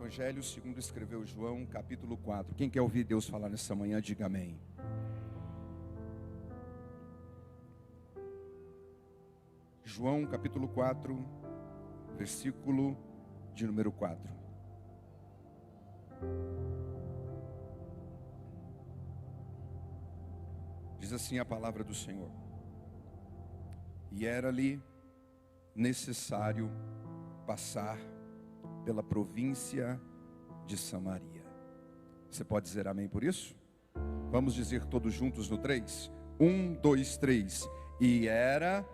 Evangelho segundo escreveu João, capítulo 4. Quem quer ouvir Deus falar nessa manhã, diga amém. João, capítulo 4, versículo de número 4. Diz assim a palavra do Senhor: E era-lhe necessário passar pela província de Samaria. Você pode dizer amém por isso? Vamos dizer todos juntos no 3? 1, 2, 3. E era...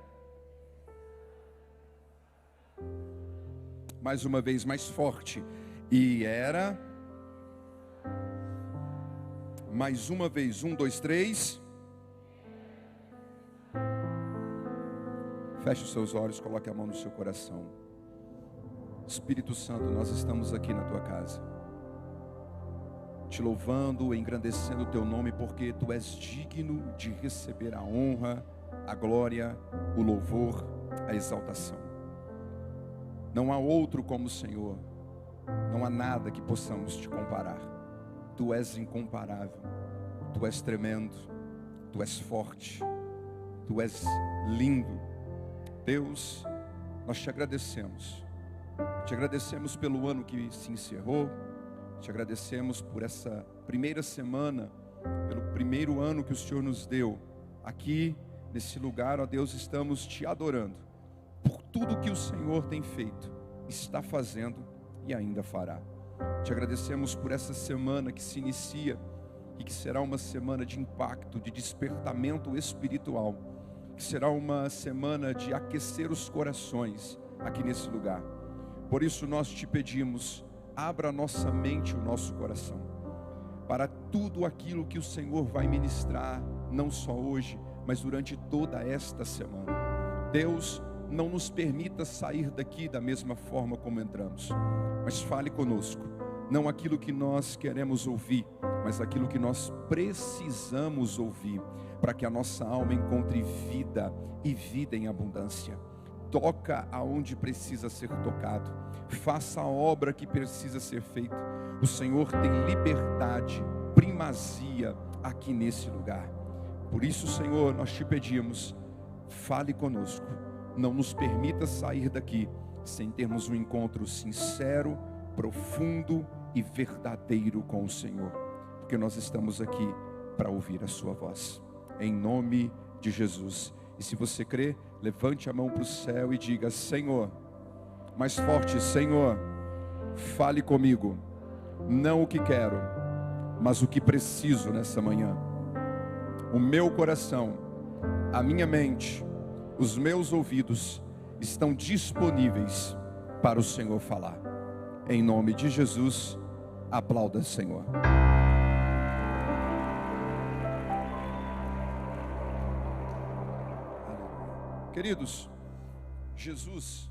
Mais uma vez, mais forte. E era... Mais uma vez, 1, 2, 3. Feche os seus olhos, coloque a mão no seu coração. Espírito Santo, nós estamos aqui na tua casa, te louvando, engrandecendo o teu nome, porque tu és digno de receber a honra, a glória, o louvor, a exaltação. Não há outro como o Senhor, não há nada que possamos te comparar. Tu és incomparável, tu és tremendo, tu és forte, tu és lindo. Deus, nós te agradecemos. Te agradecemos pelo ano que se encerrou. Te agradecemos por essa primeira semana, pelo primeiro ano que o Senhor nos deu. Aqui, nesse lugar, ó Deus, estamos te adorando por tudo que o Senhor tem feito, está fazendo e ainda fará. Te agradecemos por essa semana que se inicia e que será uma semana de impacto, de despertamento espiritual, que será uma semana de aquecer os corações aqui nesse lugar. Por isso nós te pedimos, abra a nossa mente e o nosso coração para tudo aquilo que o Senhor vai ministrar, não só hoje, mas durante toda esta semana. Deus, não nos permita sair daqui da mesma forma como entramos, mas fale conosco, não aquilo que nós queremos ouvir, mas aquilo que nós precisamos ouvir, para que a nossa alma encontre vida e vida em abundância. Toca aonde precisa ser tocado, faça a obra que precisa ser feita. O Senhor tem liberdade, primazia aqui nesse lugar. Por isso, Senhor, nós te pedimos, fale conosco, não nos permita sair daqui sem termos um encontro sincero, profundo e verdadeiro com o Senhor, porque nós estamos aqui para ouvir a sua voz, em nome de Jesus. E se você crê, levante a mão para o céu e diga: Senhor, mais forte, Senhor, fale comigo, não o que quero, mas o que preciso nessa manhã. O meu coração, a minha mente, os meus ouvidos estão disponíveis para o Senhor falar. Em nome de Jesus, aplauda, Senhor. Queridos, Jesus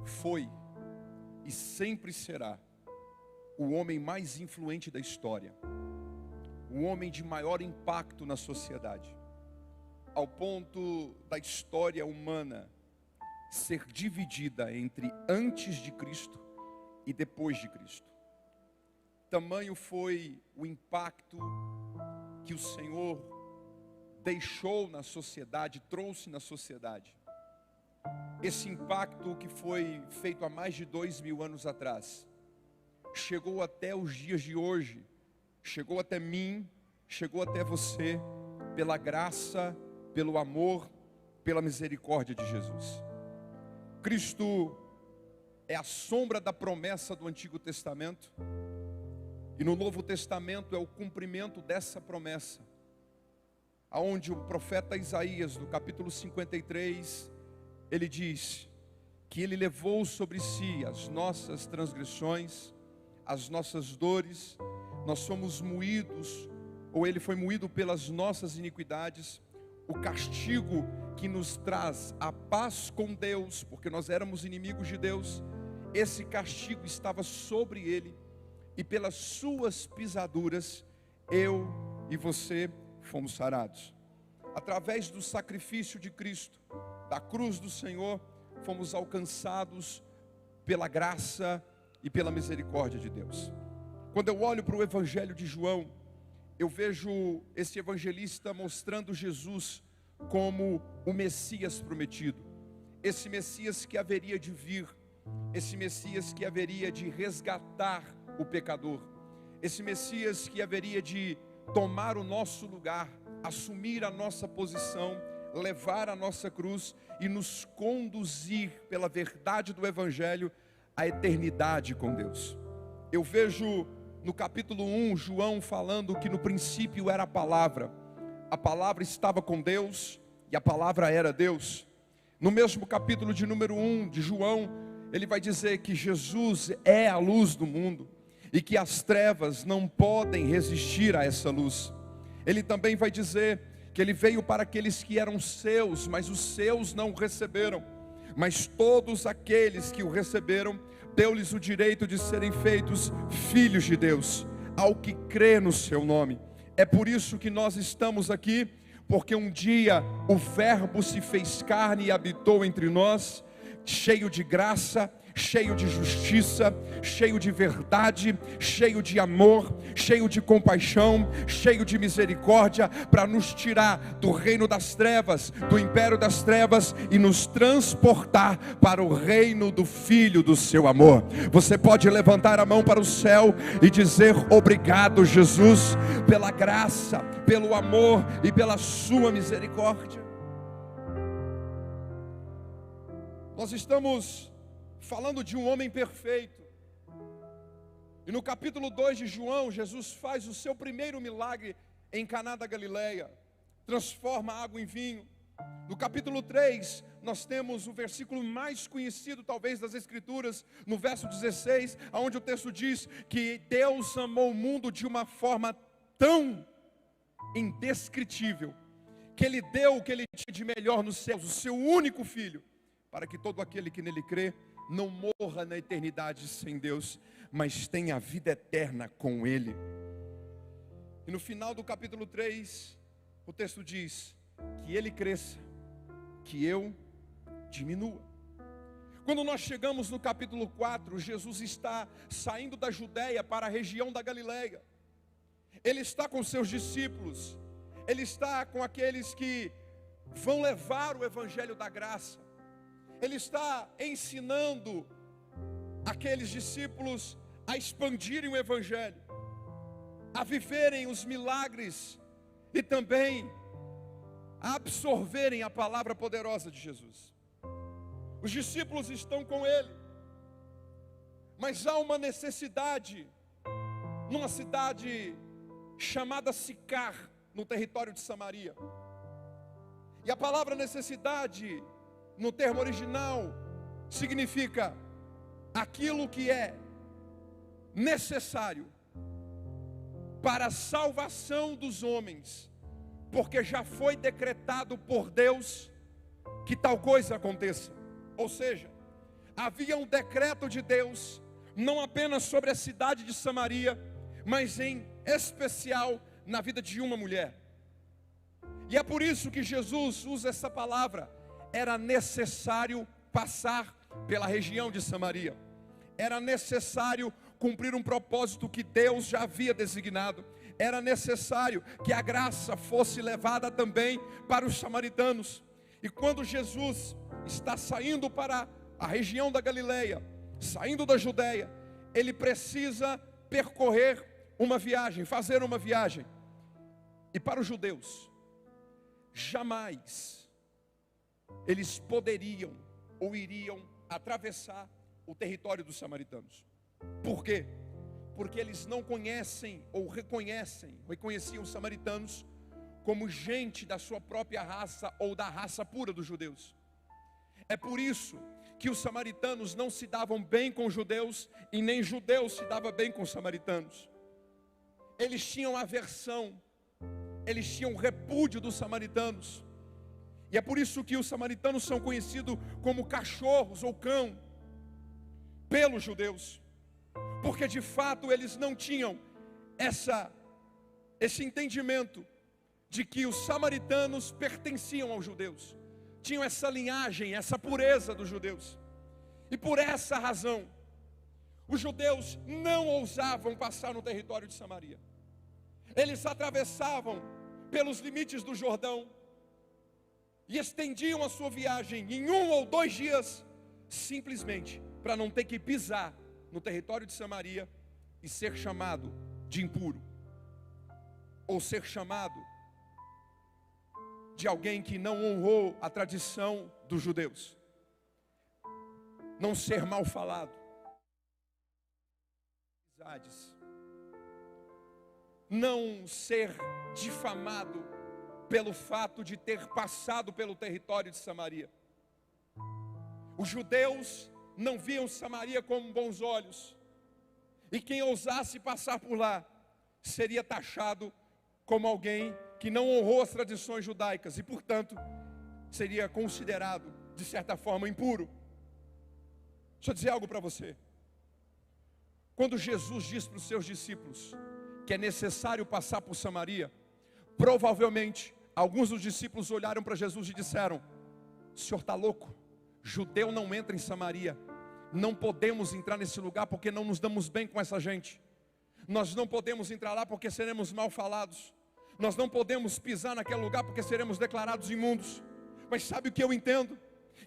foi e sempre será o homem mais influente da história, o homem de maior impacto na sociedade, ao ponto da história humana ser dividida entre antes de Cristo e depois de Cristo. Tamanho foi o impacto que o Senhor deixou na sociedade, trouxe na sociedade. Esse impacto que foi feito há mais de 2000 anos atrás, chegou até os dias de hoje, chegou até mim, chegou até você, pela graça, pelo amor, pela misericórdia de Jesus. Cristo é a sombra da promessa do Antigo Testamento, e no Novo Testamento é o cumprimento dessa promessa, aonde o profeta Isaías, no capítulo 53, ele diz que ele levou sobre si as nossas transgressões, as nossas dores, nós somos moídos, ou ele foi moído pelas nossas iniquidades, o castigo que nos traz a paz com Deus, porque nós éramos inimigos de Deus, esse castigo estava sobre ele, e pelas suas pisaduras, eu e você fomos sarados. Através do sacrifício de Cristo, da cruz do Senhor, fomos alcançados pela graça e pela misericórdia de Deus. Quando eu olho para o Evangelho de João, eu vejo esse evangelista mostrando Jesus como o Messias prometido, esse Messias que haveria de vir, esse Messias que haveria de resgatar o pecador, esse Messias que haveria de tomar o nosso lugar, assumir a nossa posição, levar a nossa cruz e nos conduzir pela verdade do Evangelho à eternidade com Deus. Eu vejo no capítulo 1, João falando que no princípio era a palavra estava com Deus e a palavra era Deus. No mesmo capítulo de número 1 de João, ele vai dizer que Jesus é a luz do mundo e que as trevas não podem resistir a essa luz. Ele também vai dizer que ele veio para aqueles que eram seus, mas os seus não o receberam. Mas todos aqueles que o receberam, deu-lhes o direito de serem feitos filhos de Deus, ao que crê no seu nome. É por isso que nós estamos aqui, porque um dia o Verbo se fez carne e habitou entre nós, cheio de graça, cheio de justiça, cheio de verdade, cheio de amor, cheio de compaixão, cheio de misericórdia, para nos tirar do reino das trevas, do império das trevas, e nos transportar para o reino do Filho do seu amor. Você pode levantar a mão para o céu e dizer: obrigado, Jesus, pela graça, pelo amor e pela sua misericórdia. Nós estamos falando de um homem perfeito. E no capítulo 2 de João, Jesus faz o seu primeiro milagre em Caná da Galileia, transforma a água em vinho. No capítulo 3, nós temos o versículo mais conhecido talvez das Escrituras, no verso 16, onde o texto diz que Deus amou o mundo de uma forma tão indescritível, que Ele deu o que Ele tinha de melhor nos céus, o seu único Filho, para que todo aquele que nele crê não morra na eternidade sem Deus, mas tenha a vida eterna com Ele. E no final do capítulo 3, o texto diz que Ele cresça, que eu diminua. Quando nós chegamos no capítulo 4, Jesus está saindo da Judeia para a região da Galileia. Ele está com seus discípulos, Ele está com aqueles que vão levar o Evangelho da graça. Ele está ensinando aqueles discípulos a expandirem o Evangelho, a viverem os milagres e também a absorverem a palavra poderosa de Jesus. Os discípulos estão com Ele, mas há uma necessidade numa cidade chamada Sicar, no território de Samaria. E a palavra necessidade, no termo original, significa aquilo que é necessário para a salvação dos homens, porque já foi decretado por Deus que tal coisa aconteça. Ou seja, havia um decreto de Deus, não apenas sobre a cidade de Samaria, mas em especial na vida de uma mulher. E é por isso que Jesus usa essa palavra. Era necessário passar pela região de Samaria. Era necessário cumprir um propósito que Deus já havia designado. Era necessário que a graça fosse levada também para os samaritanos. E quando Jesus está saindo para a região da Galileia, saindo da Judeia, Ele precisa percorrer uma viagem, fazer uma viagem. E para os judeus, jamais eles poderiam ou iriam atravessar o território dos samaritanos. Por quê? Porque eles não conhecem ou reconheciam os samaritanos como gente da sua própria raça ou da raça pura dos judeus. É por isso que os samaritanos não se davam bem com os judeus e nem judeus se davam bem com os samaritanos. Eles tinham aversão, eles tinham repúdio dos samaritanos. E é por isso que os samaritanos são conhecidos como cachorros ou cão pelos judeus, porque de fato eles não tinham esse entendimento de que os samaritanos pertenciam aos judeus, tinham essa linhagem, essa pureza dos judeus. E por essa razão, os judeus não ousavam passar no território de Samaria. Eles atravessavam pelos limites do Jordão e estendiam a sua viagem em 1 ou 2 dias, simplesmente para não ter que pisar no território de Samaria e ser chamado de impuro, ou ser chamado de alguém que não honrou a tradição dos judeus, não ser mal falado, não ser difamado pelo fato de ter passado pelo território de Samaria. Os judeus não viam Samaria com bons olhos, e quem ousasse passar por lá seria taxado como alguém que não honrou as tradições judaicas e, portanto, seria considerado, de certa forma, impuro. Deixa eu dizer algo para você. Quando Jesus diz para os seus discípulos que é necessário passar por Samaria, provavelmente alguns dos discípulos olharam para Jesus e disseram: o senhor está louco? Judeu não entra em Samaria. Não podemos entrar nesse lugar porque não nos damos bem com essa gente. Nós não podemos entrar lá porque seremos mal falados. Nós não podemos pisar naquele lugar porque seremos declarados imundos. Mas sabe o que eu entendo?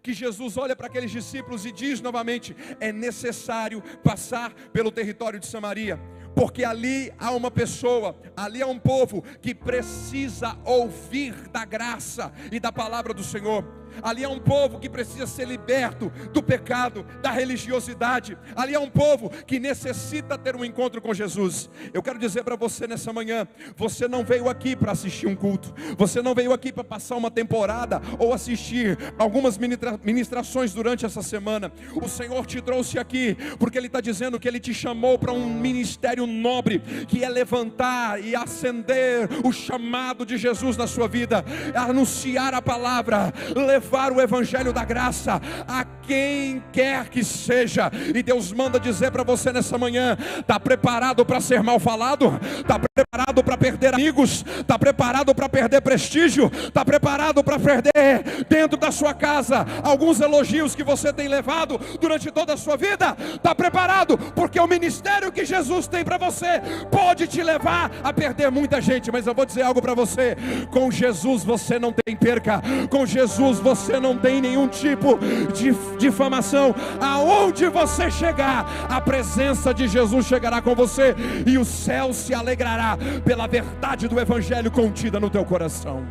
Que Jesus olha para aqueles discípulos e diz novamente: é necessário passar pelo território de Samaria, porque ali há uma pessoa, ali há um povo que precisa ouvir da graça e da palavra do Senhor. Ali há um povo que precisa ser liberto do pecado, da religiosidade. Ali há um povo que necessita ter um encontro com Jesus. Eu quero dizer para você nessa manhã: você não veio aqui para assistir um culto, você não veio aqui para passar uma temporada ou assistir algumas ministrações durante essa semana. O Senhor te trouxe aqui porque Ele está dizendo que Ele te chamou para um ministério nobre, que é levantar e acender o chamado de Jesus na sua vida, anunciar a palavra, levar o evangelho da graça a quem quer que seja. E Deus manda dizer para você nessa manhã: está preparado para ser mal falado? Está preparado para perder amigos? Está preparado para perder prestígio? Está preparado para perder dentro da sua casa alguns elogios que você tem levado durante toda a sua vida? Está preparado? Porque o ministério que Jesus tem para você pode te levar a perder muita gente. Mas eu vou dizer algo para você: com Jesus você não tem perca, com Jesus você não tem nenhum tipo de difamação. Aonde você chegar, a presença de Jesus chegará com você, e o céu se alegrará pela verdade do evangelho contida no teu coração.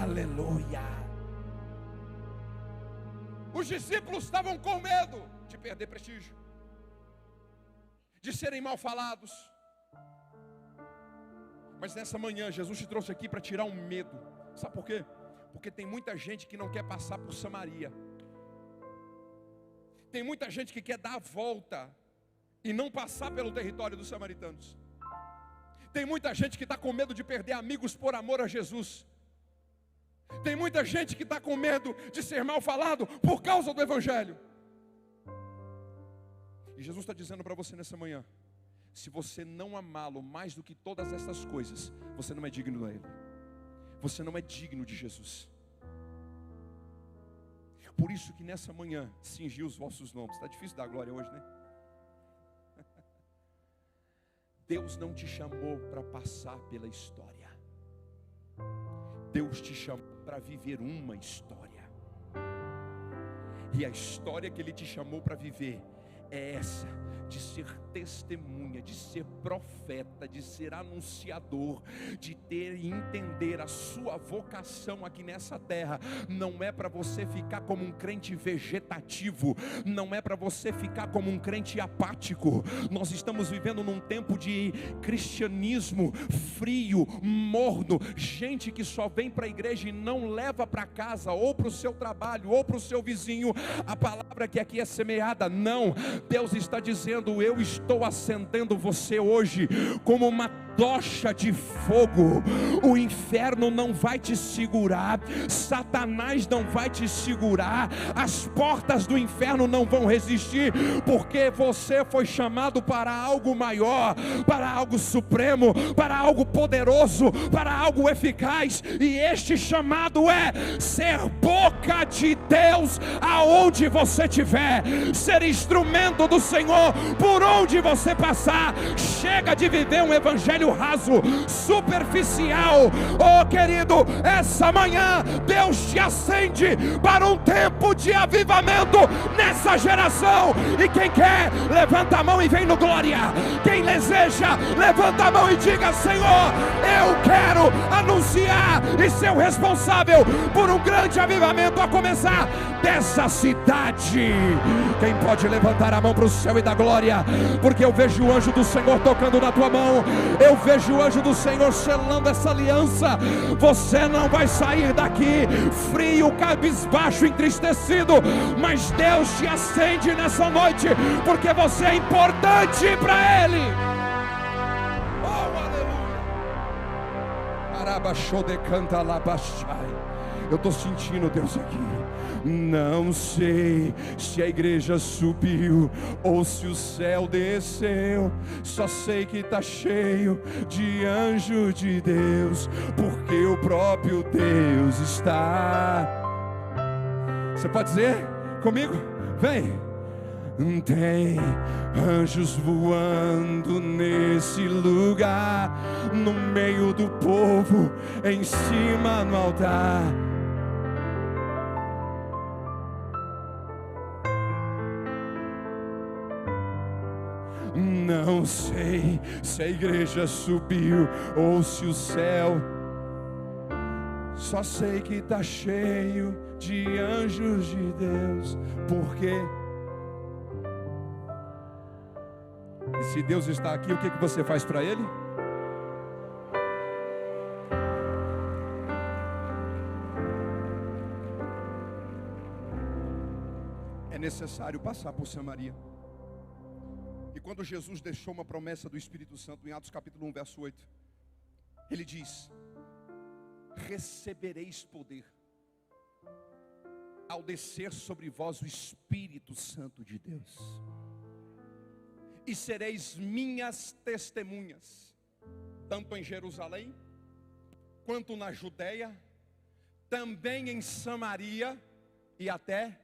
Aleluia. Os discípulos estavam com medo de perder prestígio, de serem mal falados. Mas nessa manhã Jesus te trouxe aqui para tirar um medo. Sabe por quê? Porque tem muita gente que não quer passar por Samaria. Tem muita gente que quer dar a volta e não passar pelo território dos samaritanos. Tem muita gente que está com medo de perder amigos por amor a Jesus. Tem muita gente que está com medo de ser mal falado por causa do evangelho. E Jesus está dizendo para você nessa manhã: se você não amá-lo mais do que todas essas coisas, você não é digno dele. Você não é digno de Jesus. Por isso que nessa manhã cingi os vossos nomes. Está difícil dar glória hoje, né? Deus não te chamou para passar pela história. Deus te chamou para viver uma história. E a história que Ele te chamou para viver é essa: de ser testemunha, de ser profeta, de ser anunciador, de ter e entender a sua vocação aqui nessa terra. Não é para você ficar como um crente vegetativo, não é para você ficar como um crente apático. Nós estamos vivendo num tempo de cristianismo frio, morno, gente que só vem para a igreja e não leva para casa, ou para o seu trabalho, ou para o seu vizinho, a palavra que aqui é semeada. Não, Deus está dizendo dizendo: eu estou acendendo você hoje como uma tocha de fogo. O inferno não vai te segurar, Satanás não vai te segurar, as portas do inferno não vão resistir, porque você foi chamado para algo maior, para algo supremo, para algo poderoso, para algo eficaz. E este chamado é ser boca de Deus aonde você estiver, ser instrumento do Senhor por onde você passar. Chega de viver um evangelho raso, superficial. Oh querido, essa manhã Deus te acende para um tempo de avivamento nessa geração. E quem quer, levanta a mão e vem no glória. Quem deseja, levanta a mão e diga: Senhor, eu quero anunciar e ser o responsável por um grande avivamento a começar dessa cidade. Quem pode levantar a mão para o céu e dar glória? Porque eu vejo o anjo do Senhor tocando na tua mão, eu vejo o anjo do Senhor selando essa aliança. Você não vai sair daqui frio, cabisbaixo, entristecido, mas Deus te acende nessa noite, porque você é importante para Ele. Oh, aleluia. Arabachou de canta labachai. Eu estou sentindo Deus aqui. Não sei se a igreja subiu ou se o céu desceu, só sei que está cheio de anjo de Deus, porque o próprio Deus está. Você pode dizer comigo? Vem. Tem anjos voando nesse lugar, no meio do povo, em cima no altar. Não sei se a igreja subiu ou se o céu, só sei que está cheio de anjos de Deus, porque... E se Deus está aqui, o que você faz para Ele? É necessário passar por Samaria. E quando Jesus deixou uma promessa do Espírito Santo em Atos capítulo 1, verso 8, Ele diz: recebereis poder ao descer sobre vós o Espírito Santo de Deus, e sereis minhas testemunhas, tanto em Jerusalém, quanto na Judeia, também em Samaria e até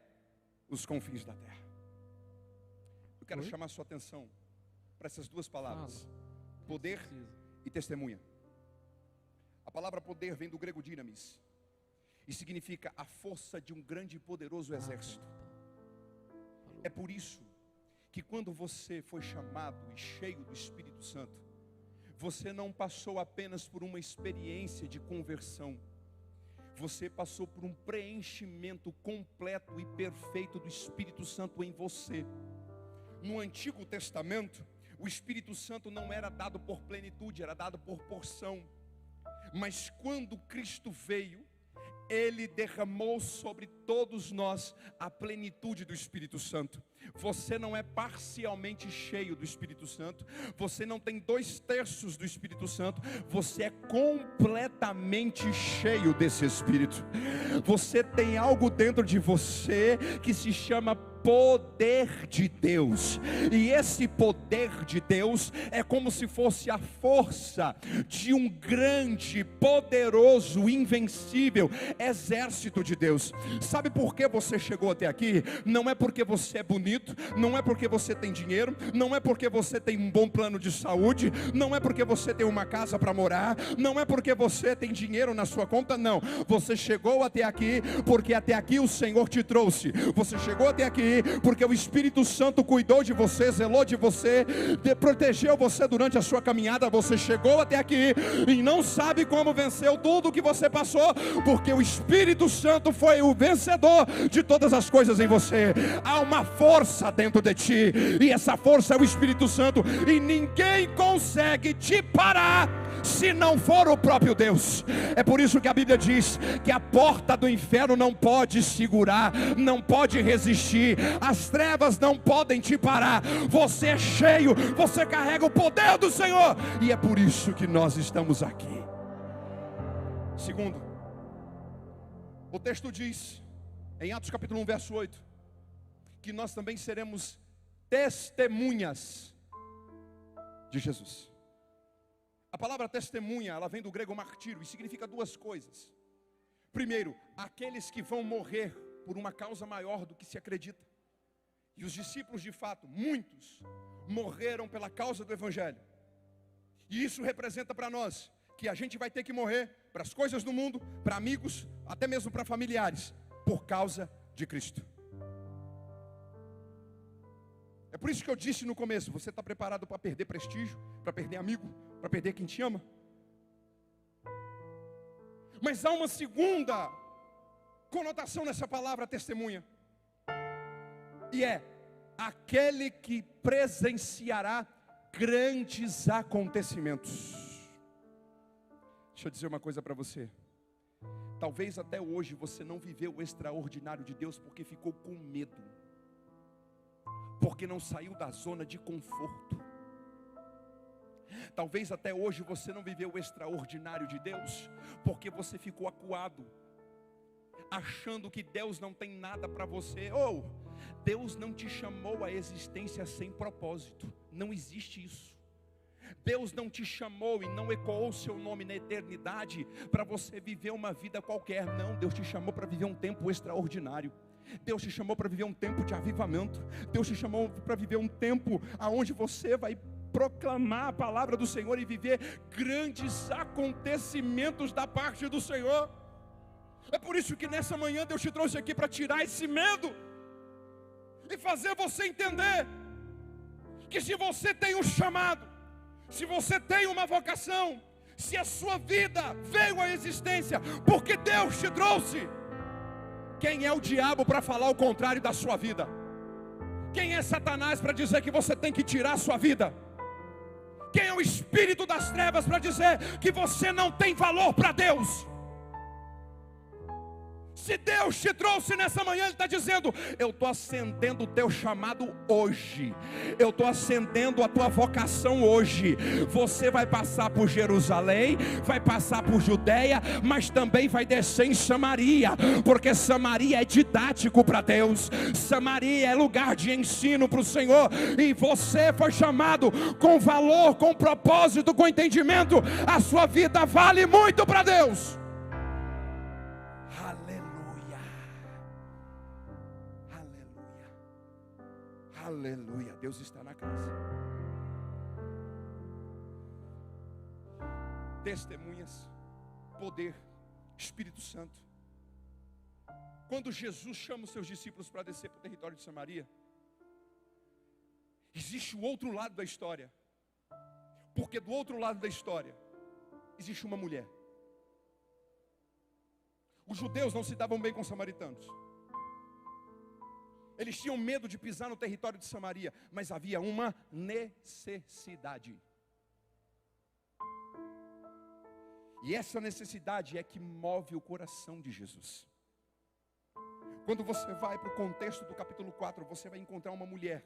os confins da terra. Eu quero chamar a sua atenção para essas duas palavras: poder e testemunha. A palavra poder vem do grego dynamis e significa a força de um grande e poderoso exército. É por isso que quando você foi chamado e cheio do Espírito Santo, você não passou apenas por uma experiência de conversão, você passou por um preenchimento completo e perfeito do Espírito Santo em você. No Antigo Testamento, o Espírito Santo não era dado por plenitude, era dado por porção. Mas quando Cristo veio, Ele derramou sobre todos nós a plenitude do Espírito Santo. Você não é parcialmente cheio do Espírito Santo, você não tem 2/3 do Espírito Santo, você é completamente cheio desse Espírito. Você tem algo dentro de você que se chama poder de Deus, e esse poder de Deus é como se fosse a força de um grande, poderoso, invencível exército de Deus. Sabe por que você chegou até aqui? Não é porque você é bonito, não é porque você tem dinheiro, não é porque você tem um bom plano de saúde, não é porque você tem uma casa para morar, não é porque você tem dinheiro na sua conta, não. Você chegou até aqui porque até aqui o Senhor te trouxe. Você chegou até aqui porque o Espírito Santo cuidou de você, zelou de você, protegeu você durante a sua caminhada. Você chegou até aqui e não sabe como venceu tudo que você passou, porque o Espírito Santo foi o vencedor de todas as coisas em você. Há uma força dentro de ti, e essa força é o Espírito Santo, e ninguém consegue te parar se não for o próprio Deus. É por isso que a Bíblia diz que a porta do inferno não pode segurar, não pode resistir, as trevas não podem te parar. Você é cheio, você carrega o poder do Senhor, e é por isso que nós estamos aqui. Segundo, o texto diz em Atos capítulo 1 verso 8 que nós também seremos testemunhas de Jesus. A palavra testemunha, ela vem do grego martírio e significa duas coisas. Primeiro, aqueles que vão morrer por uma causa maior do que se acredita. E os discípulos, de fato, muitos, morreram pela causa do Evangelho. E isso representa para nós que a gente vai ter que morrer para as coisas do mundo, para amigos, até mesmo para familiares, por causa de Cristo. É por isso que eu disse no começo: você está preparado para perder prestígio, para perder amigo, para perder quem te ama? Mas há uma segunda conotação nessa palavra testemunha, e é aquele que presenciará grandes acontecimentos. Deixa eu dizer uma coisa para você. Talvez até hoje você não viveu o extraordinário de Deus porque ficou com medo, porque não saiu da zona de conforto. Talvez até hoje você não viveu o extraordinário de Deus porque você ficou acuado, achando que Deus não tem nada para você. Deus não te chamou à existência sem propósito. Não existe isso. Deus não te chamou e não ecoou o seu nome na eternidade para você viver uma vida qualquer. Não, Deus te chamou para viver um tempo extraordinário. Deus te chamou para viver um tempo de avivamento. Deus te chamou para viver um tempo onde você vai proclamar a palavra do Senhor e viver grandes acontecimentos da parte do Senhor. É por isso que nessa manhã Deus te trouxe aqui para tirar esse medo e fazer você entender que se você tem um chamado, se você tem uma vocação, se a sua vida veio à existência porque Deus te trouxe, quem é o diabo para falar o contrário da sua vida? Quem é Satanás para dizer que você tem que tirar a sua vida? Quem é o espírito das trevas para dizer que você não tem valor para Deus? Se Deus te trouxe nessa manhã, Ele está dizendo: eu estou acendendo o teu chamado hoje, eu estou acendendo a tua vocação hoje. Você vai passar por Jerusalém, vai passar por Judeia, mas também vai descer em Samaria, porque Samaria é didático para Deus, Samaria é lugar de ensino para o Senhor, e você foi chamado com valor, com propósito, com entendimento. A sua vida vale muito para Deus. Aleluia, Deus está na casa. Testemunhas, poder, Espírito Santo. Quando Jesus chama os seus discípulos para descer para o território de Samaria, existe o outro lado da história. Porque do outro lado da história existe uma mulher. Os judeus não se davam bem com os samaritanos. Eles tinham medo de pisar no território de Samaria, mas havia uma necessidade. E essa necessidade é que move o coração de Jesus. Quando você vai para o contexto do capítulo 4, você vai encontrar uma mulher.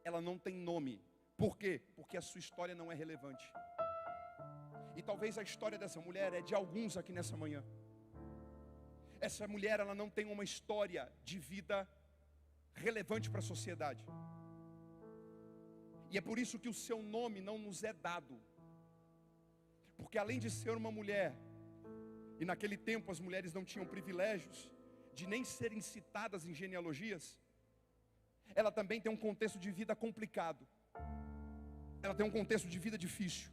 Ela não tem nome. Por quê? Porque a sua história não é relevante. E talvez a história dessa mulher é de alguns aqui nessa manhã. Essa mulher, ela não tem uma história de vida relevante para a sociedade. E é por isso que o seu nome não nos é dado. Porque além de ser uma mulher, e naquele tempo as mulheres não tinham privilégios de nem serem citadas em genealogias, ela também tem um contexto de vida complicado. Ela tem um contexto de vida difícil.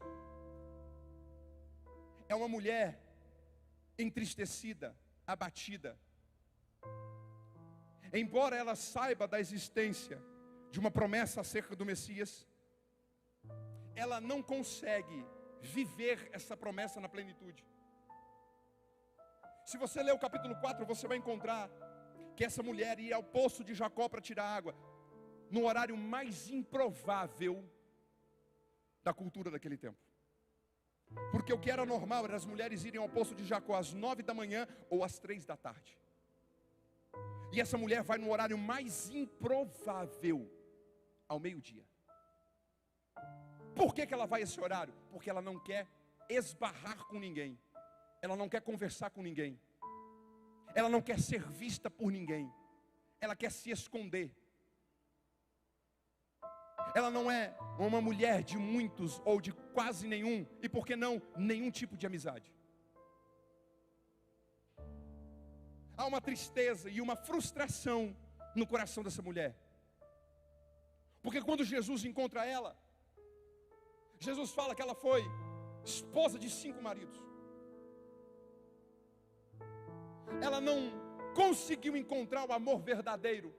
É uma mulher entristecida, abatida. Embora ela saiba da existência de uma promessa acerca do Messias, ela não consegue viver essa promessa na plenitude. Se você ler o capítulo 4, você vai encontrar que essa mulher ia ao poço de Jacó para tirar água, no horário mais improvável da cultura daquele tempo. Porque o que era normal era as mulheres irem ao poço de Jacó às 9 da manhã ou às 3 da tarde. E essa mulher vai no horário mais improvável, ao meio-dia. Por que ela vai a esse horário? Porque ela não quer esbarrar com ninguém. Ela não quer conversar com ninguém. Ela não quer ser vista por ninguém. Ela quer se esconder. Ela não é uma mulher de muitos ou de quase nenhum, e por que não, nenhum tipo de amizade. Há uma tristeza e uma frustração no coração dessa mulher. Porque quando Jesus encontra ela, Jesus fala que ela foi esposa de 5 maridos. Ela não conseguiu encontrar o amor verdadeiro.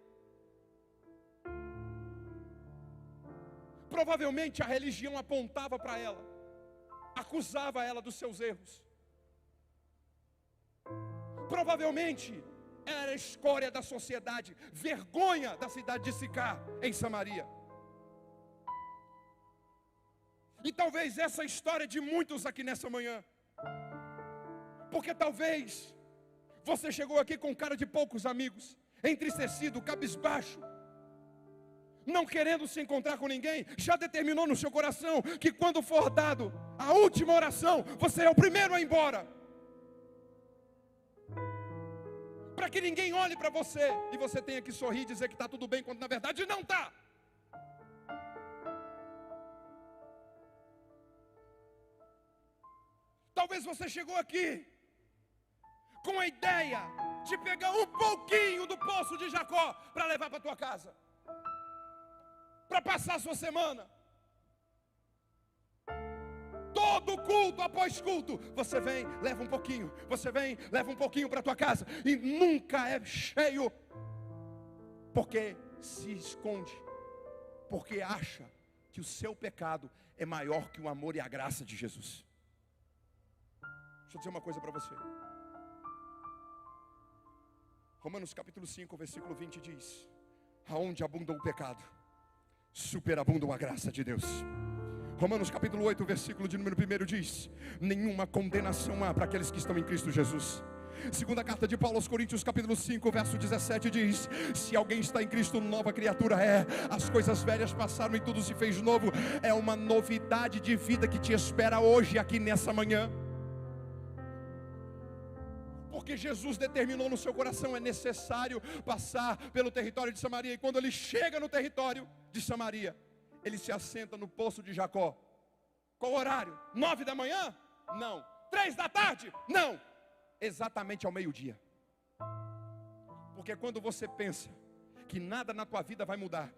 Provavelmente a religião apontava para ela, acusava ela dos seus erros. Provavelmente ela era a escória da sociedade, vergonha da cidade de Sicar, em Samaria. E talvez essa é a história de muitos aqui nessa manhã. Porque talvez você chegou aqui com cara de poucos amigos, entristecido, cabisbaixo, não querendo se encontrar com ninguém. Já determinou no seu coração que quando for dado a última oração, você é o primeiro a ir embora, para que ninguém olhe para você e você tenha que sorrir e dizer que está tudo bem, quando na verdade não está. Talvez você chegou aqui com a ideia de pegar um pouquinho do poço de Jacó para levar para a tua casa, para passar a sua semana. Todo culto após culto, você vem, leva um pouquinho, você vem, leva um pouquinho para a tua casa, e nunca é cheio, porque se esconde, porque acha que o seu pecado é maior que o amor e a graça de Jesus. Deixa eu dizer uma coisa para você. Romanos capítulo 5, versículo 20 diz: aonde abunda o pecado, superabunda a graça de Deus. Romanos capítulo 8, versículo de número 1 diz: nenhuma condenação há para aqueles que estão em Cristo Jesus. Segunda carta de Paulo aos Coríntios, capítulo 5, verso 17 diz: se alguém está em Cristo, nova criatura é. As coisas velhas passaram e tudo se fez novo. É uma novidade de vida que te espera hoje aqui nessa manhã. Porque Jesus determinou no seu coração, é necessário passar pelo território de Samaria. E quando ele chega no território de Samaria, ele se assenta no poço de Jacó. Qual horário? 9 da manhã? Não. 3 da tarde? Não. Exatamente ao meio-dia. Porque quando você pensa que nada na tua vida vai mudar,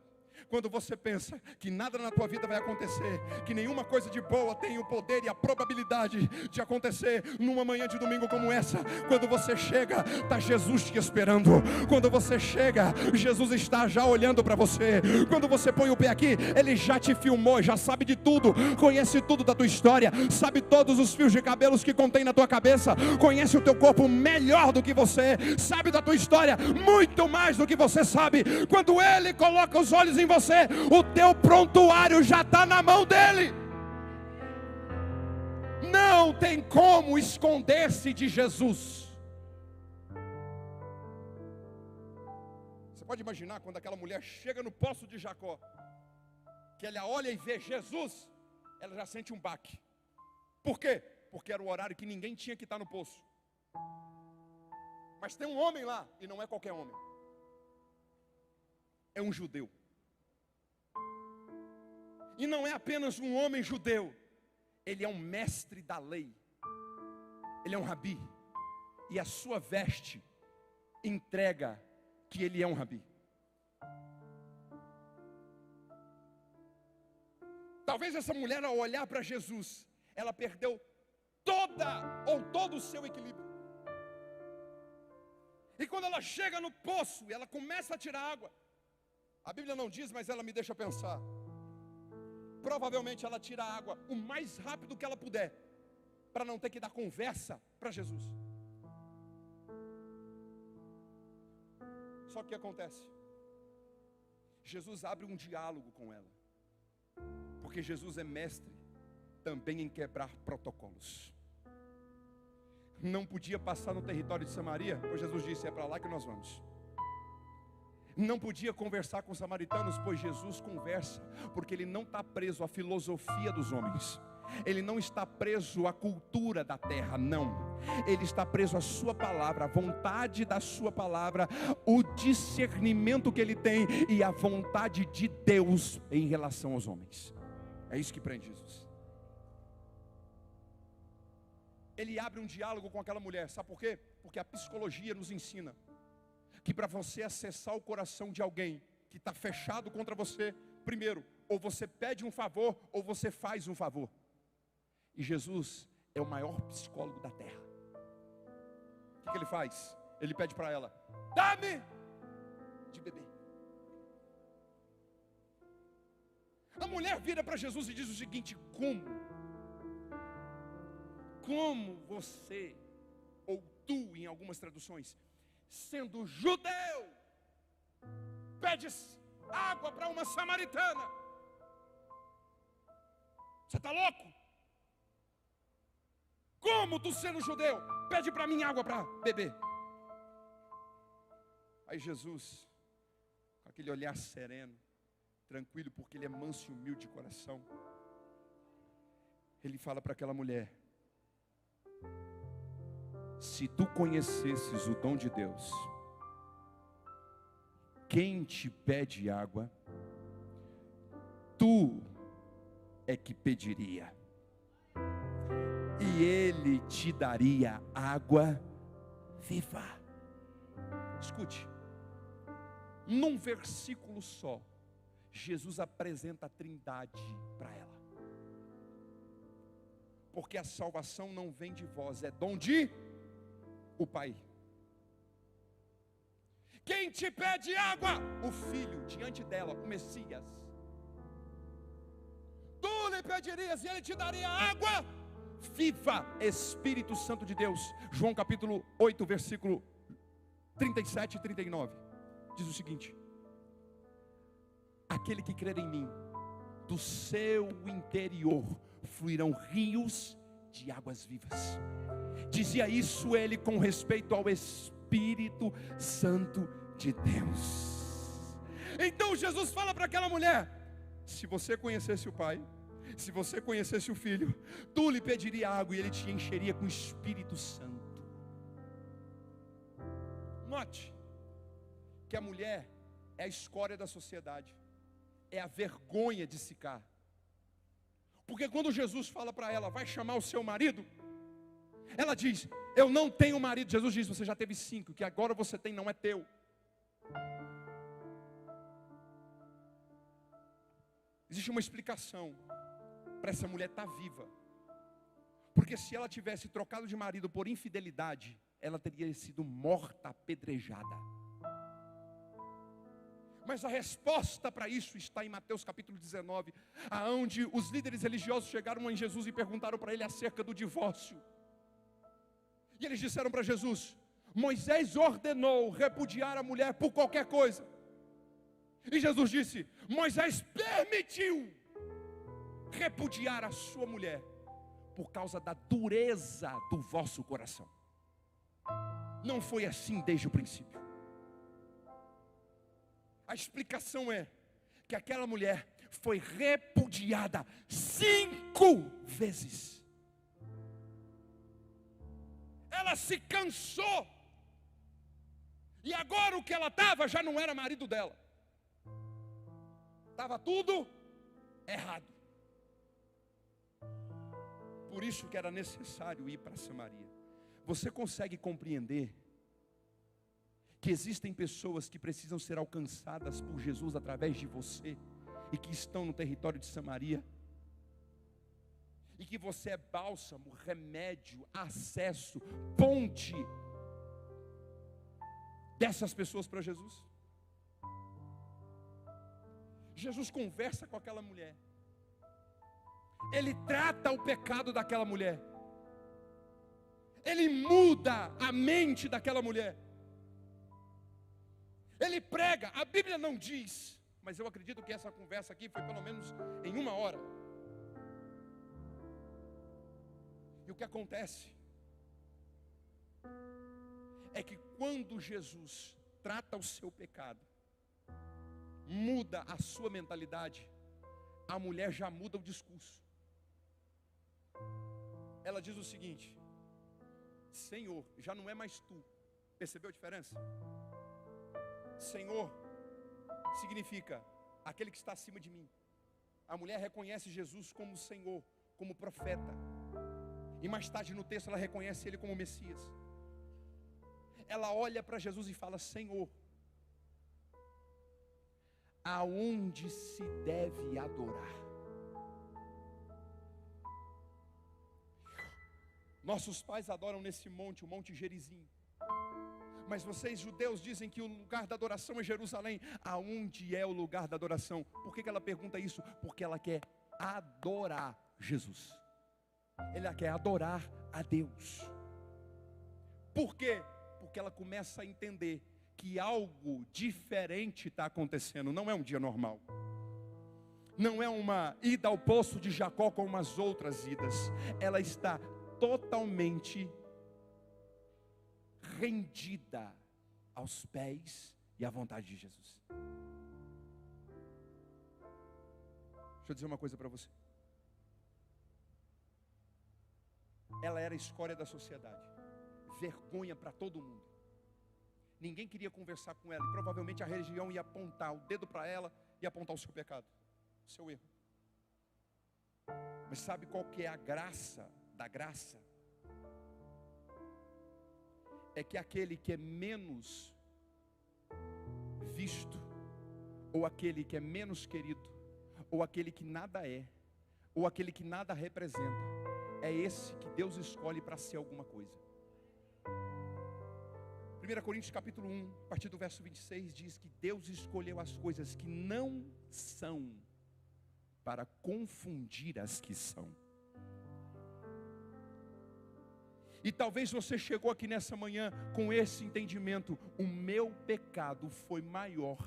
quando você pensa que nada na tua vida vai acontecer, que nenhuma coisa de boa tem o poder e a probabilidade de acontecer numa manhã de domingo como essa, quando você chega, está Jesus te esperando. Quando você chega, Jesus está já olhando para você. Quando você põe o pé aqui, Ele já te filmou, já sabe de tudo, conhece tudo da tua história, sabe todos os fios de cabelos que contém na tua cabeça, conhece o teu corpo melhor do que você, sabe da tua história muito mais do que você sabe. Quando Ele coloca os olhos em você, o teu prontuário já está na mão dele. Não tem como esconder-se de Jesus. Você pode imaginar quando aquela mulher chega no poço de Jacó, que ela olha e vê Jesus, ela já sente um baque. Por quê? Porque era o horário que ninguém tinha que estar no poço. Mas tem um homem lá, e não é qualquer homem, é um judeu. E não é apenas um homem judeu, ele é um mestre da lei, ele é um rabi, e a sua veste entrega que ele é um rabi. Talvez essa mulher, ao olhar para Jesus, ela perdeu todo o seu equilíbrio. E quando ela chega no poço e ela começa a tirar água, a Bíblia não diz, mas ela me deixa pensar, provavelmente ela tira a água o mais rápido que ela puder, para não ter que dar conversa para Jesus. Só que o que acontece? Jesus abre um diálogo com ela, porque Jesus é mestre também em quebrar protocolos. Não podia passar no território de Samaria, pois Jesus disse: é para lá que nós vamos. Não podia conversar com os samaritanos, pois Jesus conversa, porque Ele não está preso à filosofia dos homens. Ele não está preso à cultura da terra, não. Ele está preso à sua palavra, à vontade da sua palavra, o discernimento que ele tem e a vontade de Deus em relação aos homens. É isso que prende Jesus. Ele abre um diálogo com aquela mulher, sabe por quê? Porque a psicologia nos ensina que para você acessar o coração de alguém que está fechado contra você, primeiro, ou você pede um favor, ou você faz um favor. E Jesus é o maior psicólogo da terra. O que ele faz? Ele pede para ela: dá-me de beber. A mulher vira para Jesus e diz o seguinte: como você, ou tu em algumas traduções, sendo judeu, pedes água para uma samaritana? Você está louco? Como tu sendo judeu, pede para mim água para beber? Aí Jesus, com aquele olhar sereno, tranquilo, porque ele é manso e humilde de coração, ele fala para aquela mulher: se tu conhecesses o dom de Deus, quem te pede água, tu é que pediria, e Ele te daria água viva. Escute, num versículo só, Jesus apresenta a Trindade para ela. Porque a salvação não vem de vós, é dom de o Pai. Quem te pede água? O Filho, diante dela, o Messias. Tu lhe pedirias e Ele te daria água viva, Espírito Santo de Deus. João capítulo 8, versículo 37 e 39, diz o seguinte: aquele que crer em mim, do seu interior fluirão rios de águas vivas. Dizia isso ele com respeito ao Espírito Santo de Deus. Então Jesus fala para aquela mulher: se você conhecesse o Pai, se você conhecesse o Filho, tu lhe pediria água e Ele te encheria com o Espírito Santo. Note que a mulher é a escória da sociedade, é a vergonha de Sicar. Porque quando Jesus fala para ela: vai chamar o seu marido, ela diz: eu não tenho marido. Jesus diz: você já teve 5, que agora você tem não é teu. Existe uma explicação para essa mulher estar viva. Porque se ela tivesse trocado de marido por infidelidade, ela teria sido morta, apedrejada. Mas a resposta para isso está em Mateus capítulo 19, aonde os líderes religiosos chegaram em Jesus e perguntaram para ele acerca do divórcio. E eles disseram para Jesus: Moisés ordenou repudiar a mulher por qualquer coisa. E Jesus disse: Moisés permitiu repudiar a sua mulher por causa da dureza do vosso coração. Não foi assim desde o princípio. A explicação é que aquela mulher foi repudiada 5 vezes. Ela se cansou. E agora o que ela estava já não era marido dela. Estava tudo errado. Por isso que era necessário ir para Samaria. Você consegue compreender que existem pessoas que precisam ser alcançadas por Jesus através de você e que estão no território de Samaria? E que você é bálsamo, remédio, acesso, ponte dessas pessoas para Jesus? Jesus conversa com aquela mulher. Ele trata o pecado daquela mulher. Ele muda a mente daquela mulher. Ele prega, a Bíblia não diz, mas eu acredito que essa conversa aqui foi pelo menos em 1 hora. E o que acontece é que quando Jesus trata o seu pecado, muda a sua mentalidade, a mulher já muda o discurso. Ela diz o seguinte: Senhor, já não é mais tu. Percebeu a diferença? Senhor significa aquele que está acima de mim. A mulher reconhece Jesus como Senhor, como profeta. E mais tarde no texto ela reconhece Ele como Messias. Ela olha para Jesus e fala: Senhor, aonde se deve adorar? Nossos pais adoram nesse monte, o Monte Gerizim. Mas vocês judeus dizem que o lugar da adoração é Jerusalém. Aonde é o lugar da adoração? Por que ela pergunta isso? Porque ela quer adorar Jesus. Ela quer adorar a Deus. Por quê? Porque ela começa a entender que algo diferente está acontecendo. Não é um dia normal. Não é uma ida ao poço de Jacó como as outras idas. Ela está totalmente rendida aos pés e à vontade de Jesus. Deixa eu dizer uma coisa para você. Ela era a escória da sociedade, vergonha para todo mundo. Ninguém queria conversar com ela, e provavelmente a religião ia apontar o dedo para ela e apontar o seu pecado, o seu erro. Mas sabe qual que é a graça da graça? É que aquele que é menos visto, ou aquele que é menos querido, ou aquele que nada é, ou aquele que nada representa, é esse que Deus escolhe para ser alguma coisa. 1 Coríntios capítulo 1, a partir do verso 26, diz que Deus escolheu as coisas que não são, para confundir as que são. E talvez você chegou aqui nessa manhã com esse entendimento: o meu pecado foi maior,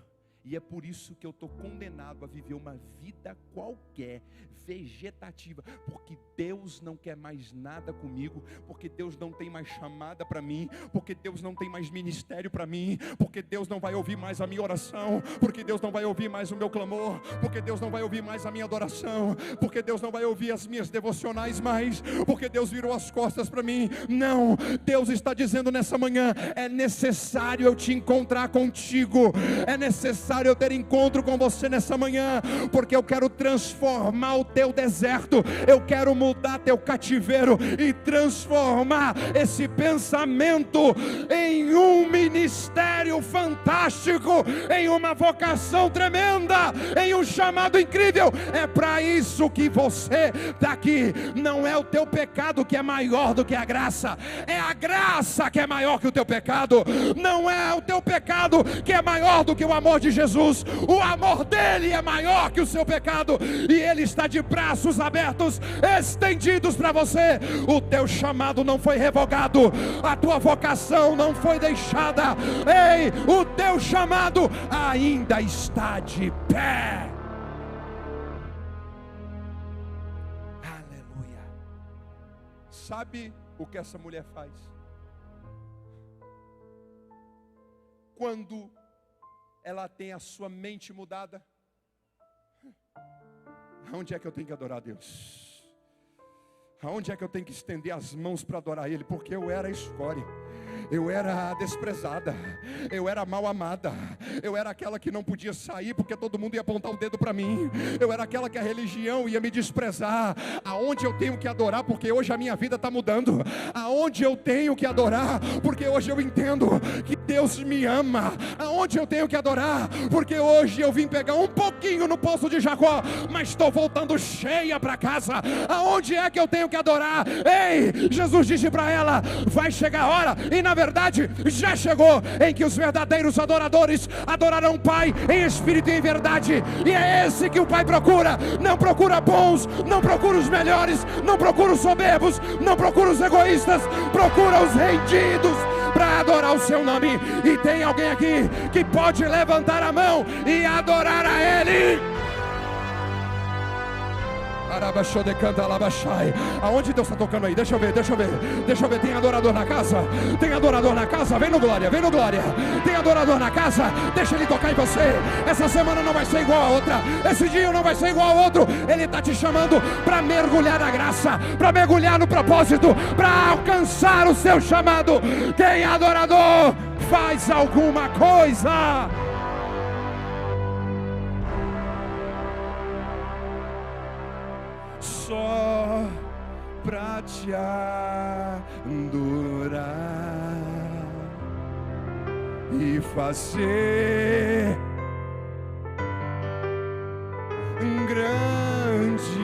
e é por isso que eu estou condenado a viver uma vida qualquer, vegetativa, porque Deus não quer mais nada comigo, porque Deus não tem mais chamada para mim, porque Deus não tem mais ministério para mim, porque Deus não vai ouvir mais a minha oração, porque Deus não vai ouvir mais o meu clamor, porque Deus não vai ouvir mais a minha adoração, porque Deus não vai ouvir as minhas devocionais mais, porque Deus virou as costas para mim. Não, Deus está dizendo nessa manhã: é necessário eu te encontrar contigo, é necessário eu ter encontro com você nessa manhã, porque eu quero transformar o teu deserto, eu quero mudar teu cativeiro e transformar esse pensamento em um ministério fantástico, em uma vocação tremenda, em um chamado incrível. É para isso que você está aqui. Não é o teu pecado que é maior do que a graça, é a graça que é maior que o teu pecado. Não é o teu pecado que é maior do que o amor de Jesus. O amor dele é maior que o seu pecado, e ele está de braços abertos, estendidos para você. O teu chamado não foi revogado, a tua vocação não foi deixada. Ei, o teu chamado ainda está de pé. Aleluia. Sabe o que essa mulher faz? Quando ela tem a sua mente mudada, aonde é que eu tenho que adorar a Deus? Aonde é que eu tenho que estender as mãos para adorar Ele? Porque eu era escória, eu era desprezada, eu era mal amada, eu era aquela que não podia sair porque todo mundo ia apontar o dedo para mim, eu era aquela que a religião ia me desprezar. Aonde eu tenho que adorar? Porque hoje a minha vida está mudando. Aonde eu tenho que adorar? Porque hoje eu entendo que Deus me ama. Aonde eu tenho que adorar? Porque hoje eu vim pegar um pouquinho no poço de Jacó, mas estou voltando cheia para casa. Aonde é que eu tenho que adorar? Ei, Jesus disse para ela: vai chegar a hora, e na verdade já chegou, em que os verdadeiros adoradores adorarão o Pai em espírito e em verdade. E é esse que o Pai procura. Não procura bons, não procura os melhores, não procura os soberbos, não procura os egoístas, procura os rendidos para adorar o seu nome. E tem alguém aqui que pode levantar a mão e adorar a Ele? Arabaxô de canta alabaxai. Aonde Deus está tocando aí? Deixa eu ver. Tem adorador na casa? Tem adorador na casa? Vem no glória. Tem adorador na casa? Deixa ele tocar em você. Essa semana não vai ser igual a outra. Esse dia não vai ser igual ao outro. Ele está te chamando para mergulhar na graça, para mergulhar no propósito, para alcançar o seu chamado. Quem é adorador faz alguma coisa. Só pra te adorar e fazer grande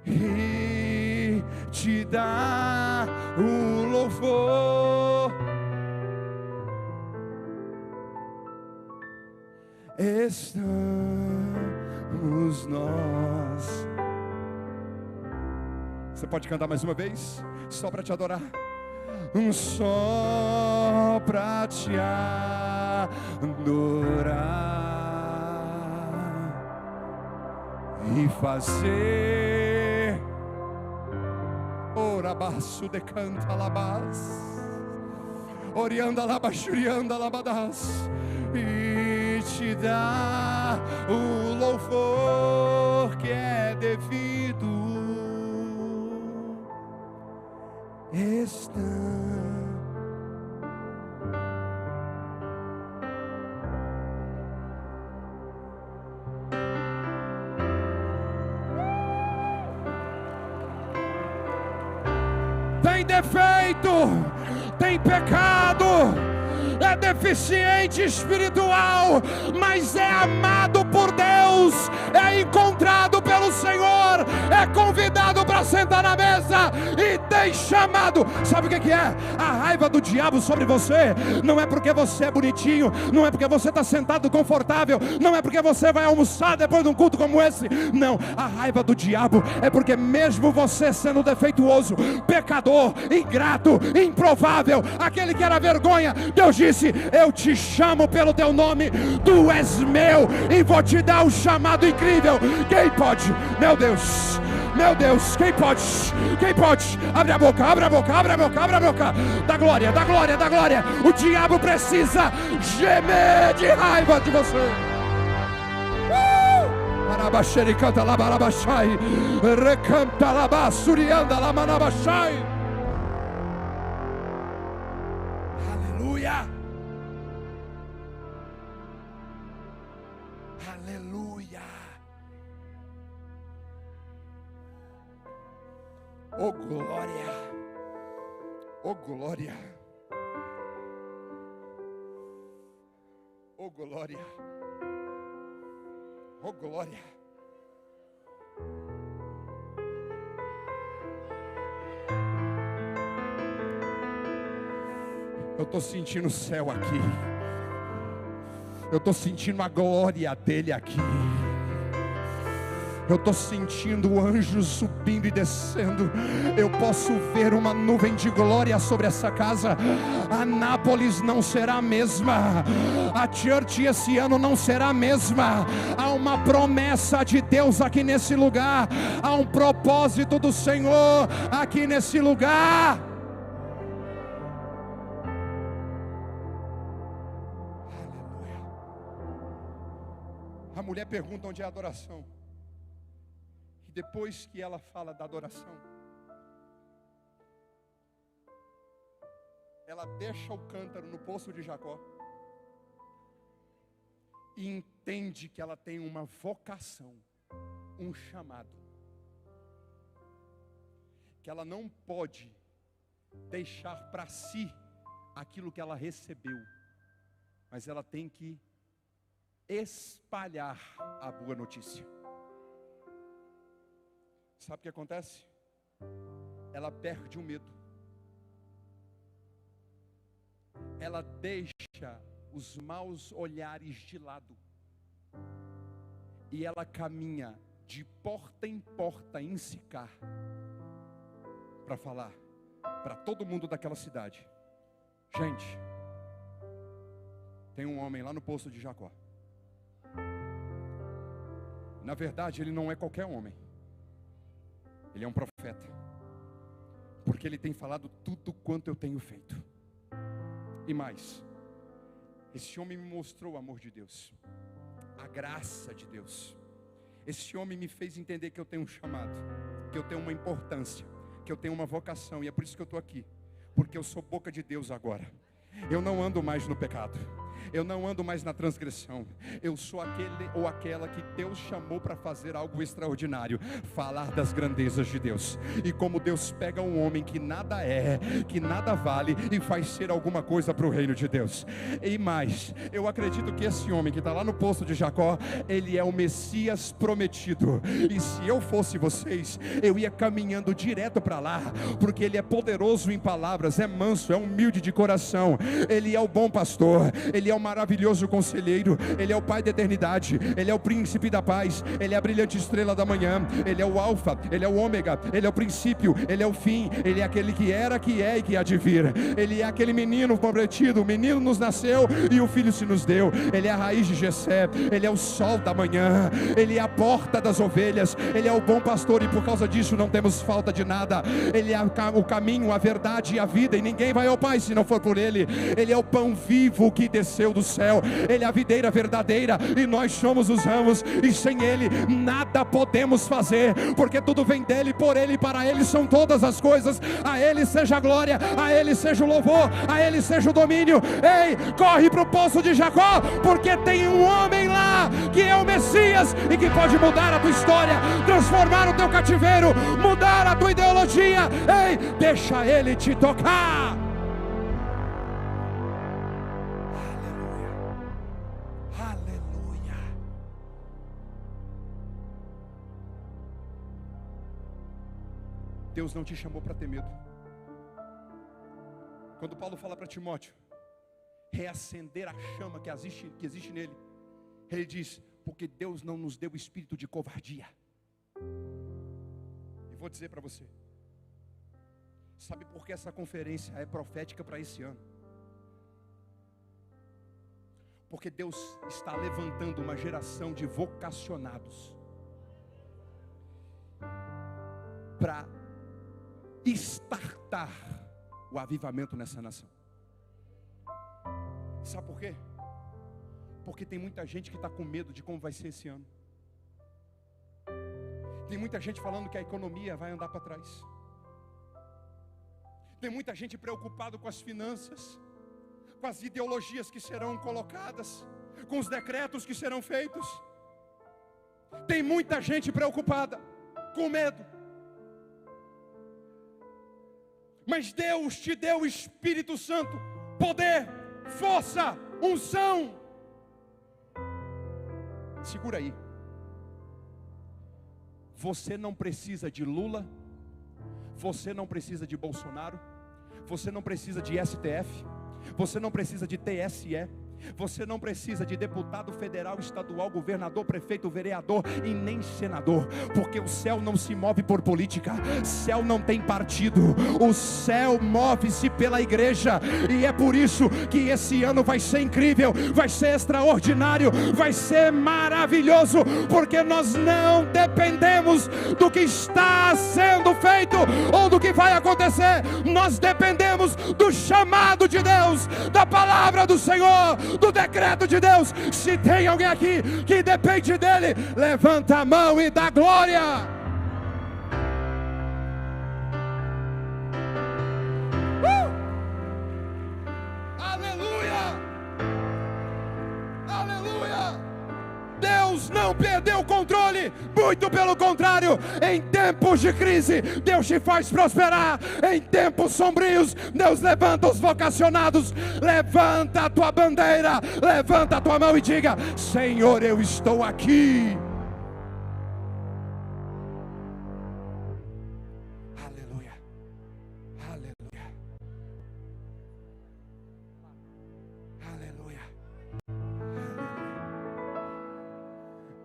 e te dar o louvor. Estamos nós. Você pode cantar mais uma vez? Só para te adorar. Só para te adorar e fazer. Orabaço de canta labás, orianda labachurianda labadas, e te dá o louvor que é devido. Tem defeito, tem pecado, é deficiente espiritual, mas é amado por Deus, é encontrado pelo Senhor, é convidado para sentar na mesa e tem chamado. Sabe o que é? A raiva do diabo sobre você não é porque você é bonitinho, não é porque você está sentado confortável, não é porque você vai almoçar depois de um culto como esse. Não, a raiva do diabo é porque mesmo você sendo defeituoso, pecador, ingrato, improvável, aquele que era vergonha, Deus disse: eu te chamo pelo teu nome, tu és meu e vou te dar um chamado incrível. Quem pode? Meu Deus, quem pode? Abre a boca. Dá glória. O diabo precisa gemer de raiva de você. Arabaxeri canta labarabachai, recanta labassurianda lamanabachai. Aleluia. Oh glória, oh glória, oh glória, oh glória. Eu estou sentindo o céu aqui, eu estou sentindo a glória dele aqui. Eu estou sentindo o anjo subindo e descendo. Eu posso ver uma nuvem de glória sobre essa casa. Anápolis não será a mesma. A church esse ano não será a mesma. Há uma promessa de Deus aqui nesse lugar. Há um propósito do Senhor aqui nesse lugar. Aleluia. A mulher pergunta onde é a adoração. Depois que ela fala da adoração, ela deixa o cântaro no poço de Jacó e entende que ela tem uma vocação, um chamado, que ela não pode deixar para si aquilo que ela recebeu, mas ela tem que espalhar a boa notícia. Sabe o que acontece? Ela perde o medo. Ela deixa os maus olhares de lado. E ela caminha de porta em porta em Sicar para falar para todo mundo daquela cidade: gente, tem um homem lá no poço de Jacó. Na verdade, ele não é qualquer homem. Ele é um profeta. Porque ele tem falado tudo quanto eu tenho feito. E mais, esse homem me mostrou o amor de Deus, a graça de Deus. Esse homem me fez entender que eu tenho um chamado, que eu tenho uma importância, que eu tenho uma vocação. E é por isso que eu estou aqui. Porque eu sou boca de Deus agora. Eu não ando mais no pecado. Eu não ando mais na transgressão. Eu sou aquele ou aquela que Deus chamou para fazer algo extraordinário, falar das grandezas de Deus. E como Deus pega um homem que nada é, que nada vale, e faz ser alguma coisa para o reino de Deus. E mais, eu acredito que esse homem que está lá no poço de Jacó, ele é o Messias prometido. E se eu fosse vocês, eu ia caminhando direto para lá, porque ele é poderoso em palavras, é manso, é humilde de coração. Ele é o bom pastor, ele é o maravilhoso conselheiro, ele é o Pai da eternidade, ele é o príncipe da paz, ele é a brilhante estrela da manhã, ele é o alfa, ele é o ômega, ele é o princípio, ele é o fim, ele é aquele que era, que é e que há de vir. Ele é aquele menino prometido, o menino nos nasceu e o filho se nos deu. Ele é a raiz de Jessé, ele é o sol da manhã, ele é a porta das ovelhas, ele é o bom pastor, e por causa disso não temos falta de nada. Ele é o caminho, a verdade e a vida, e ninguém vai ao Pai se não for por ele. Ele é o pão vivo que desceu do céu, ele é a videira verdadeira e nós somos os ramos, e sem ele nada podemos fazer, porque tudo vem dele, por ele e para ele são todas as coisas. A ele seja a glória, a ele seja o louvor, a ele seja o domínio. Ei, corre para o poço de Jacó, porque tem um homem lá que é o Messias e que pode mudar a tua história, transformar o teu cativeiro, mudar a tua ideologia. Ei, deixa ele te tocar. Deus não te chamou para ter medo. Quando Paulo fala para Timóteo reacender a chama que existe nele, ele diz: porque Deus não nos deu espírito de covardia. E vou dizer para você, sabe por que essa conferência é profética para esse ano? Porque Deus está levantando uma geração de vocacionados para estartar o avivamento nessa nação. Sabe por quê? Porque tem muita gente que está com medo de como vai ser esse ano. Tem muita gente falando que a economia vai andar para trás. Tem muita gente preocupada com as finanças, com as ideologias que serão colocadas, com os decretos que serão feitos. Tem muita gente preocupada, com medo. Mas Deus te deu o Espírito Santo, poder, força, unção. Segura aí. Você não precisa de Lula, você não precisa de Bolsonaro, você não precisa de STF, você não precisa de TSE, você não precisa de deputado federal, estadual, governador, prefeito, vereador e nem senador, porque o céu não se move por política, céu não tem partido, o céu move-se pela igreja. E é por isso que esse ano vai ser incrível, vai ser extraordinário, vai ser maravilhoso, porque nós não dependemos do que está sendo feito ou do que vai acontecer, nós dependemos do chamado de Deus, da palavra do Senhor, do decreto de Deus. Se tem alguém aqui que depende dele, levanta a mão e dá glória. Aleluia, aleluia. Deus não perdeu o controle, muito pelo contrário. Em tempos de crise, Deus te faz prosperar. Em tempos sombrios, Deus levanta os vocacionados. Levanta a tua bandeira, levanta a tua mão e diga: Senhor, eu estou aqui. Aleluia, aleluia, aleluia.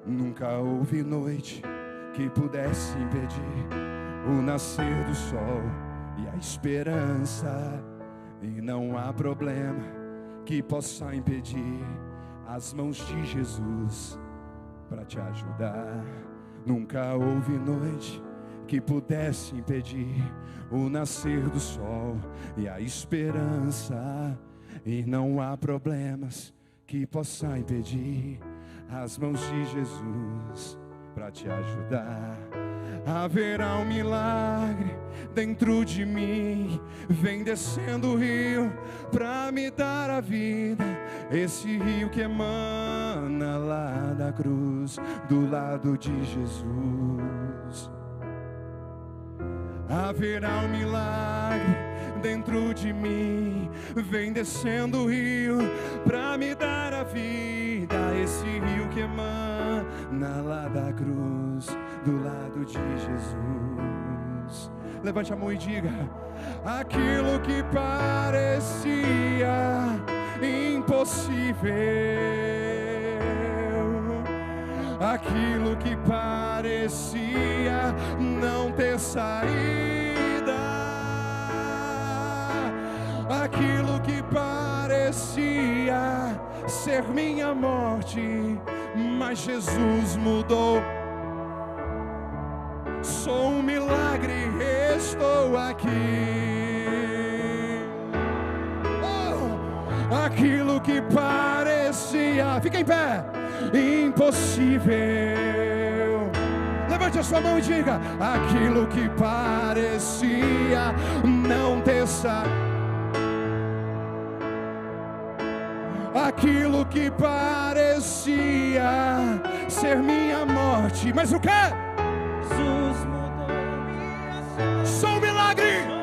Nunca houve noite que pudesse impedir o nascer do sol e a esperança, e não há problema que possa impedir as mãos de Jesus para te ajudar. Nunca houve noite que pudesse impedir o nascer do sol e a esperança, e não há problemas que possam impedir as mãos de Jesus para te ajudar. Haverá um milagre dentro de mim, vem descendo o rio para me dar a vida, esse rio que emana lá da cruz, do lado de Jesus. Haverá um milagre dentro de mim, vem descendo o rio para me dar a vida, esse rio que emana lá da cruz, do lado de Jesus. Levante a mão e diga: aquilo que parecia impossível, aquilo que parecia não ter saída, aquilo que parecia ser minha morte, mas Jesus mudou. Sou um milagre, estou aqui. Oh, aquilo que parecia, fica em pé, impossível. Levante a sua mão e diga: aquilo que parecia não ter saído, aquilo que parecia ser minha morte, mas o quê? Jesus mudou minha sorte. Sou um milagre.